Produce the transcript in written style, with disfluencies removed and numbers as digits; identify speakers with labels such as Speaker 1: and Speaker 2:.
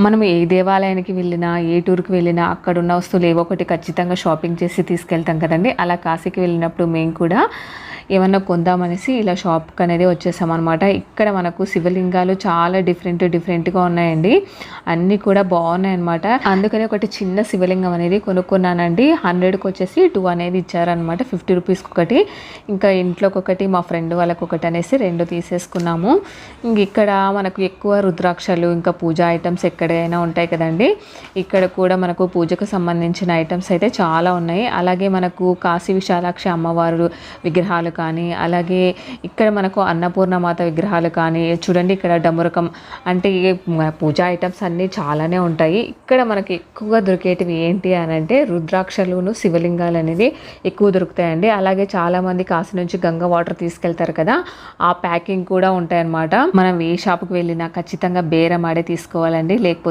Speaker 1: మనం ఏ దేవాలయానికి వెళ్ళినా, ఏ టూర్‌కి వెళ్ళినా అక్కడున్న వస్తువులు ఏవో ఒకటి ఖచ్చితంగా షాపింగ్ చేసి తీసుకెళ్తాం కదండీ! అలా కాశీకి వెళ్ళినప్పుడు మేము కూడా ఏమన్నా కొందామనేసి ఇలా షాప్‌కనేది వచ్చేసామనమాట. ఇక్కడ మనకు శివలింగాలు చాలా డిఫరెంట్‌గా ఉన్నాయండి. అన్నీ కూడా బాగున్నాయన్నమాట. అందుకని ఒకటి చిన్న శివలింగం అనేది కొనుక్కున్నానండి. 100కి వచ్చేసి 2 అనేది ఇచ్చారనమాట. 50 రూపీస్‌కొకటి. ఇంకా ఇంట్లోకొకటి, మా ఫ్రెండ్ వాళ్ళకొకటి అనేసి 2 తీసేసుకున్నాము. ఇక్కడ మనకు ఎక్కువ రుద్రాక్షలు, ఇంకా పూజా ఐటమ్స్ ఎక్కడైనా ఉంటాయి కదండీ! ఇక్కడ కూడా మనకు పూజకు సంబంధించిన ఐటమ్స్ అయితే చాలా ఉన్నాయి. అలాగే మనకు కాశీ విశాలాక్షి అమ్మవారు విగ్రహాలు కానీ, అలాగే ఇక్కడ మనకు అన్నపూర్ణమాత విగ్రహాలు కానీ, చూడండి ఇక్కడ డమరుకం అంటే పూజా ఐటమ్స్ అన్నీ చాలానే ఉంటాయి. ఇక్కడ మనకి ఎక్కువగా దొరికేటివి ఏంటి అని అంటే రుద్రాక్షలును, శివలింగాలు అనేది ఎక్కువ దొరుకుతాయండి. అలాగే చాలామంది కాశీ నుంచి గంగా వాటర్ తీసుకెళ్తారు కదా, ఆ ప్యాకింగ్ కూడా ఉంటాయన్నమాట. మనం ఏ షాప్కి వెళ్ళినా ఖచ్చితంగా బేరం ఆడే తీసుకోవాలండి. లేకపోతే